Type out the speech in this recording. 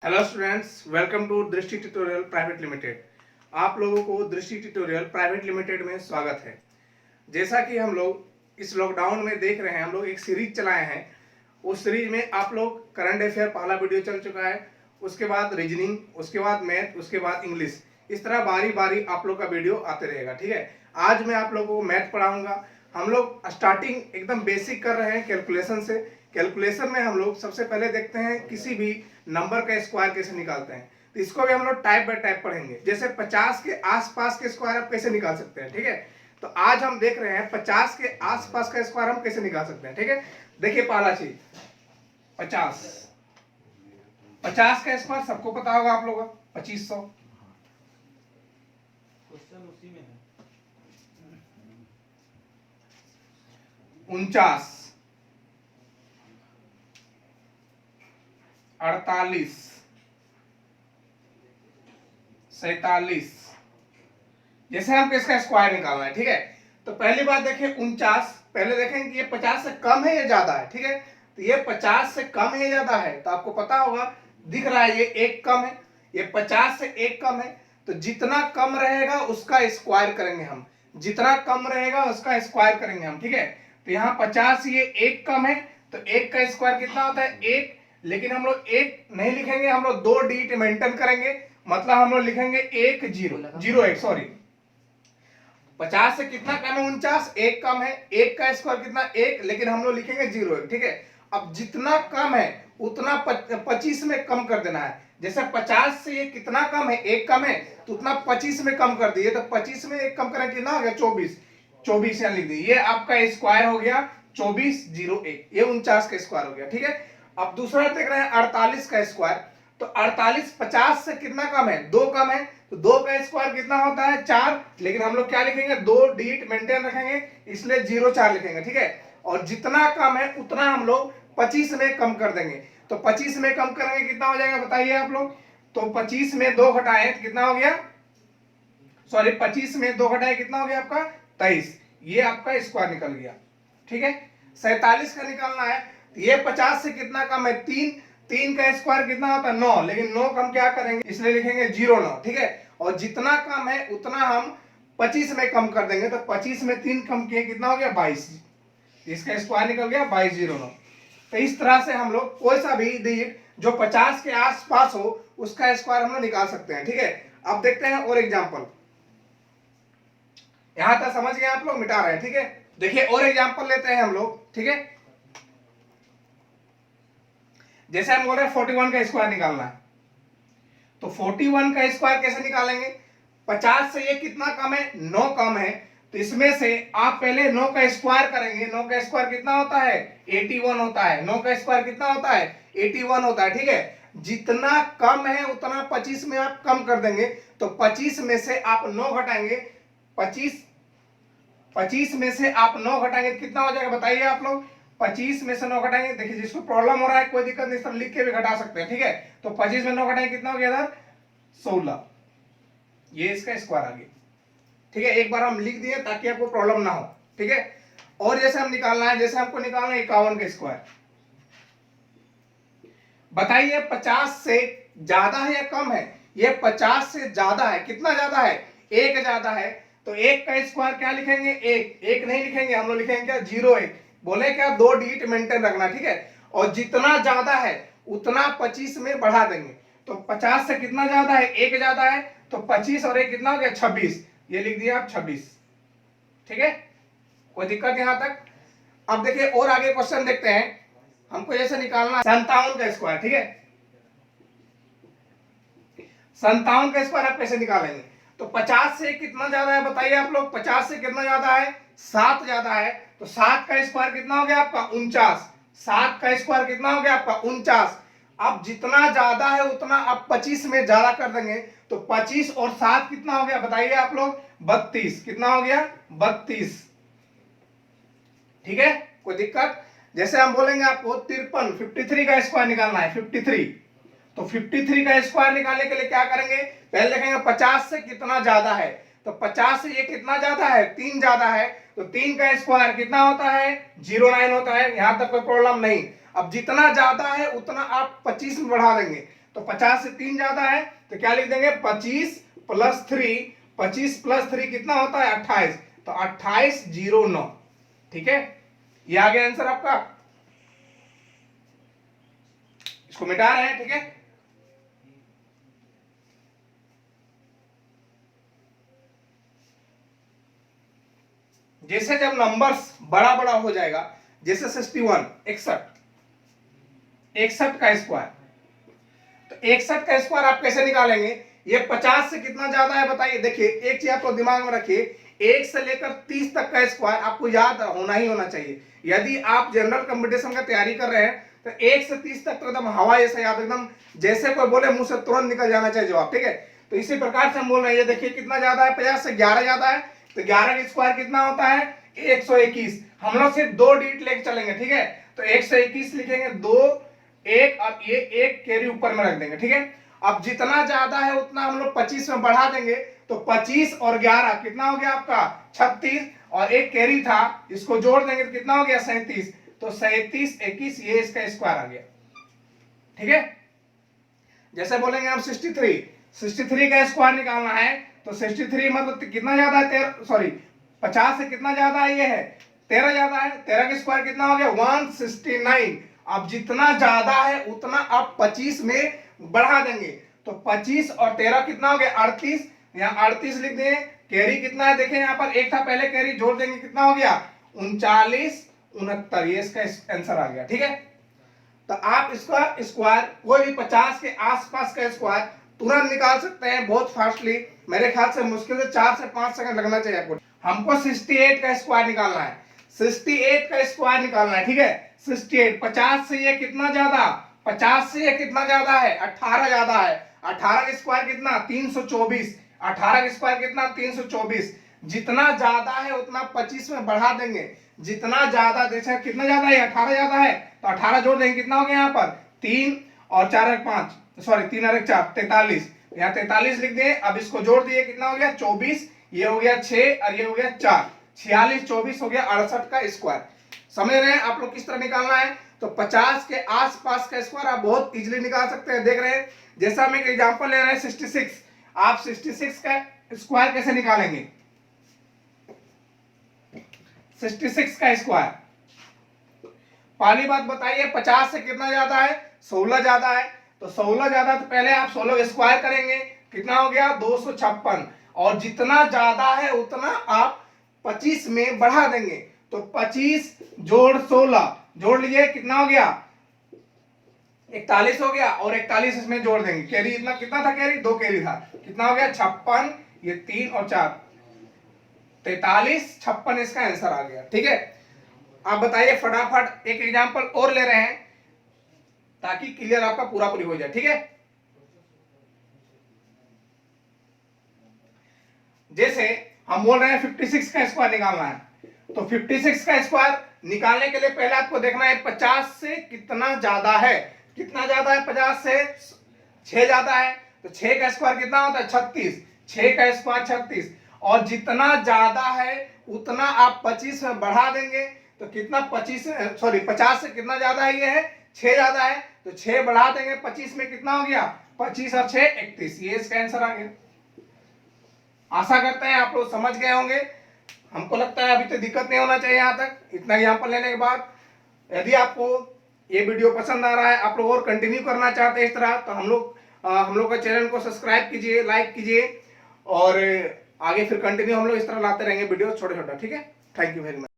Hello students, welcome to दृष्टि tutorial private limited. आप लोगों को दृष्टि ट्यूटोरियल प्राइवेट लिमिटेड में स्वागत है। जैसा कि हम लोग इस लॉकडाउन में देख रहे हैं, हम लोग एक सीरीज चलाए हैं। उस सीरीज में आप लोग करंट अफेयर पहला वीडियो चल चुका है, उसके बाद रीजनिंग, उसके बाद मैथ, उसके बाद इंग्लिश। इस तरह बारी बारी आप लोग का वीडियो आते रहेगा। ठीक है, आज मैं आप लोगों को मैथ पढ़ाऊंगा। हम लोग स्टार्टिंग एकदम बेसिक कर रहे हैं कैलकुलेशन से। कैलकुलेशन में हम लोग सबसे पहले देखते हैं किसी भी नंबर का स्क्वायर कैसे निकालते हैं। तो इसको भी हम लोग टाइप बाय टाइप पढ़ेंगे। जैसे 50 के आसपास के स्क्वायर आप कैसे निकाल सकते हैं। ठीक है, तो आज हम देख रहे हैं 50 के आसपास का स्क्वायर हम कैसे निकाल सकते हैं। ठीक है, देखिए पहला चीज 50 50 का स्क्वायर सबको पता होगा आप लोगों को, 2500। क्वेश्चन उसी में है। 49, 48, 47। जैसे हमको इसका स्क्वायर निकालना है। ठीक है, तो पहली बात देखिए 49, पहले देखेंगे कि ये 50 से कम है या ज्यादा है। ठीक है, तो ये 50 से कम है या ज्यादा है, तो आपको पता होगा, दिख रहा है ये एक कम है, ये 50 से एक कम है। तो जितना कम रहेगा उसका स्क्वायर करेंगे हम, जितना कम रहेगा उसका स्क्वायर करेंगे हम। ठीक है, तो यहाँ 50 ये एक कम है, तो एक का स्क्वायर कितना होता है, एक। लेकिन हम लोग एक नहीं लिखेंगे, हम लोग दो डिजिट मेंटेन करेंगे। मतलब हम लोग लिखेंगे एक जीरो जीरो एक, सॉरी 50 से कितना कम है, 49, एक कम है। एक का स्क्वायर कितना, एक, लेकिन हम लोग लिखेंगे जीरो एक। ठीक है, अब जितना कम है उतना 25 में कम कर देना है। जैसे 50 से ये कितना कम है, एक कम है, तो उतना 25 में कम कर दिए। तो 25 में एक कम करें कितना हो गया, 24। 24 यहाँ लिख दिए, ये आपका स्क्वायर हो गया 2401, ये 49 का स्क्वायर हो गया। ठीक है, अब दूसरा देख रहे हैं 48 का स्क्वायर। तो 48 50 से कितना कम है, दो कम है, तो दो का स्क्वायर कितना होता है, 4। लेकिन हम लोग क्या लिखेंगे, दो डिजिट मेंटेन रखेंगे, इसलिए 04 लिखेंगे। ठीक है, और जितना कम है उतना हम लोग 25 में कम कर देंगे। तो 25 में कम करेंगे कितना हो जाएगा, बताइए आप लोग। तो 25 में दो घटाए कितना हो गया, सॉरी 25 में दो घटाए कितना हो गया आपका, 23। ये आपका स्क्वायर निकल गया। ठीक है, 47 का निकालना है। ये 50 से कितना कम है, 3। 3 का स्क्वायर कितना होता है, 9। लेकिन 9 कम क्या करेंगे, इसलिए लिखेंगे 09। ठीक है, और जितना कम है उतना हम 25 में कम कर देंगे। तो 25 में 3 कम किए कितना हो गया, 22। इसका स्क्वायर निकल गया 2209। तो इस तरह से हम लोग कोई सा भी डिजिट जो 50 के आसपास हो उसका स्क्वायर हम लोग निकाल सकते हैं। ठीक है, अब देखते हैं और एग्जाम्पल। यहां तक समझ गए आप लोग, मिटा रहे हैं। ठीक है, देखिए और एग्जांपल लेते हैं हम लोग। ठीक है, जैसे हम बोल रहे हैं 41 का स्क्वायर निकालना है, तो 41 का स्क्वायर कैसे निकालेंगे। 50 से ये कितना कम है, 9 कम है, तो इसमें से आप पहले 9 का स्क्वायर करेंगे। 9 का स्क्वायर कितना होता है, 81 होता है। 9 का स्क्वायर कितना होता है, 81 होता है। ठीक है, जितना कम है उतना 25 में आप कम कर देंगे। तो 25 में से आप 9 घटाएंगे, 25 में से आप 9 घटाएंगे तो कितना हो जाएगा, बताइए आप लोग। 25 में से 9 घटाएंगे, देखिए जिसको प्रॉब्लम हो रहा है कोई दिक्कत नहीं, सब लिख के भी घटा सकते हैं। ठीक है, तो 25 में 9 घटाएंगे कितना हो गया इधर, 16। ये इसका स्क्वायर आ गया। ठीक है, एक बार हम लिख दिए ताकि आपको प्रॉब्लम ना हो। ठीक है, और जैसे हम निकालना है, जैसे हमको निकालना है 51 का स्क्वायर। बताइए 50 से ज्यादा है या कम है, ये 50 से ज्यादा है। कितना ज्यादा है, एक ज्यादा है। तो एक का स्क्वायर क्या लिखेंगे, एक। एक नहीं लिखेंगे, हम लोग लिखेंगे क्या, 01। बोले क्या, दो डिजिट मेंटेन रखना। ठीक है, और जितना ज्यादा है उतना 25 में बढ़ा देंगे। तो 50 से कितना ज्यादा है, एक ज्यादा है, तो 25 और एक कितना हो गया, 26। ये लिख दिया आप 26। ठीक है, कोई दिक्कत यहां तक। अब देखिए और आगे क्वेश्चन देखते हैं। हमको जैसे निकालना 57 का स्क्वायर। ठीक है, 57 का स्क्वायर आप कैसे निकालेंगे। तो 50 से कितना ज्यादा है, बताइए आप लोग। 50 से कितना ज्यादा है, 7 ज्यादा है। तो 7 का स्क्वायर कितना हो गया आपका, 49। 7 का स्क्वायर कितना हो गया आपका, 49। अब जितना ज्यादा है उतना आप 25 में ज्यादा कर देंगे। तो 25 और 7 कितना हो गया, बताइए आप लोग, 32। कितना हो गया, 32। ठीक है, कोई दिक्कत। जैसे हम बोलेंगे आपको 53 का स्क्वायर निकालना है, 53। तो 53 का स्क्वायर निकालने के लिए क्या करेंगे, पहले देखेंगे 50 से कितना ज्यादा है। तो 50 से ये कितना ज्यादा है, 3 ज्यादा है। तो 3 का स्क्वायर कितना होता है, 09 होता है। यहां तक कोई प्रॉब्लम नहीं। अब जितना ज्यादा है उतना आप 25 में बढ़ा देंगे। तो 50 से 3 ज्यादा है तो क्या लिख देंगे 25 प्लस 3, 25 प्लस 3 कितना होता है 28, तो 2809। ठीक है, ये आ गया आंसर आपका, इसको मिटा रहे हैं। ठीक है, जैसे जब नंबर्स बड़ा बड़ा हो जाएगा, जैसे 61 61 का स्क्वायर, तो 61 का स्क्वायर आप कैसे निकालेंगे? ये 50 से कितना ज्यादा है बताइए। देखिए एक चीज आपको दिमाग में रखिए, 1 से लेकर 30 तक का स्क्वायर आपको याद होना ही होना चाहिए। यदि आप जनरल कंपटीशन का तैयारी कर रहे हैं तो 1 से 30 तक तो एकदम हवा जैसा याद, एकदम जैसे कोई बोले मुंह से तुरंत निकल जाना चाहिए जवाब। ठीक है, तो इसी प्रकार से हम बोल रहे हैं, ये देखिए कितना ज्यादा है, 50 से 11 ज्यादा है, तो 11 का स्क्वायर कितना होता है 121। हम लोग सिर्फ 2 डिजिट लेके चलेंगे। ठीक है, तो 121 लिखेंगे, 2 1, अब ये एक कैरी ऊपर में रख देंगे। ठीक है, अब जितना ज्यादा है उतना हम लोग 25 में बढ़ा देंगे, तो 25 और 11 कितना हो गया आपका 36, और एक कैरी था इसको जोड़ देंगे तो कितना हो गया 37, तो 37 21, ये इसका स्क्वायर आ गया। ठीक है, जैसे बोलेंगे हम 63 का स्क्वायर निकालना है, तो 63 मतलब कितना ज्यादा है, सॉरी 50 से कितना ज्यादा है, ये है 13 ज्यादा है, 13 का स्क्वायर कितना हो गया 169। अब जितना ज्यादा है उतना आप 25 में बढ़ा देंगे, तो 25 और 13 कितना हो गया 38, यहाँ 38 लिख दें। कैरी कितना है देखें, यहाँ पर एक था पहले कैरी, जोड़ देंगे कितना हो गया 39 69, ये इसका आंसर आ गया। ठीक है, तो आप इसका स्क्वायर कोई भी 50 के आसपास का स्क्वायर तुरंत निकाल सकते हैं बहुत फास्टली। मेरे ख्याल से मुश्किल से 4 से 5 सेकंड लगना चाहिए आपको। हमको 68 का स्क्वायर निकालना है, 68 का स्क्वायर निकालना है। ठीक है, 68 50 से ये कितना ज्यादा, 50 से ये कितना ज्यादा है 18 ज्यादा है, 18 का स्क्वायर कितना 324, 18 का स्क्वायर कितना 324। जितना ज्यादा है उतना 25 में बढ़ा देंगे, जितना ज्यादा, जैसे कितना ज्यादा है 18 ज्यादा है, तो 18 जोड़ देंगे कितना हो गया यहाँ पर 3 और 4 और 5, सॉरी 3 और 1 4, 43, यहाँ 43 लिख दिए। अब इसको जोड़ दिए कितना हो गया 24, ये हो गया 6 और ये हो गया 4, 46 24 हो गया 68 का स्क्वायर। समझ रहे हैं आप लोग किस तरह निकालना है? तो 50 के आसपास का स्क्वायर आप बहुत इजीली निकाल सकते हैं। देख रहे हैं, जैसा हम एक एग्जांपल ले रहे हैं 66, आप 66 का स्क्वायर कैसे निकालेंगे? 66 का स्क्वायर, पहली बात बताइए 50 से कितना ज्यादा है 16 ज्यादा है, तो 16 ज्यादा, तो पहले आप 16 स्क्वायर करेंगे, कितना हो गया 256, और जितना ज्यादा है उतना आप 25 में बढ़ा देंगे, तो 25 जोड़ 16 जोड़ लीजिए कितना हो गया 41 हो गया, और 41 इसमें जोड़ देंगे। कैरी इतना कितना था, कैरी 2 कैरी था, कितना हो गया 56, ये 3 और 4 43 56, इसका आंसर आ गया। ठीक है, आप बताइए फटाफट एक एग्जांपल और ले रहे हैं ताकि क्लियर आपका पूरा पूरी हो जाए। ठीक है, जैसे हम बोल रहे हैं 56 का स्क्वायर निकालना है, तो 56 का स्क्वायर निकालने के लिए पहले आपको देखना है 50 से कितना ज्यादा है, कितना ज्यादा है 50 से 6 ज्यादा है, तो 6 का स्क्वायर कितना होता है 36, 6 का स्क्वायर 36, और जितना ज्यादा है उतना आप 25 में बढ़ा देंगे, तो कितना 25 सॉरी 50 से कितना ज्यादा है, ये है 6 ज्यादा है, तो 6 बढ़ा देंगे 25 में, कितना हो गया 25 और 6 31, ये इसका आंसर आ गया। आशा करते हैं आप लोग समझ गए होंगे, हमको लगता है अभी तो दिक्कत नहीं होना चाहिए यहाँ तक इतना एग्जाम्पल लेने के बाद। यदि आपको ये वीडियो पसंद आ रहा है, आप लोग और कंटिन्यू करना चाहते हैं इस तरह, तो हम लोग का चैनल को सब्सक्राइब कीजिए, लाइक कीजिए, और आगे फिर कंटिन्यू हम लोग इस तरह लाते रहेंगे वीडियो छोटे छोटे। ठीक है, थैंक यू वेरी मच।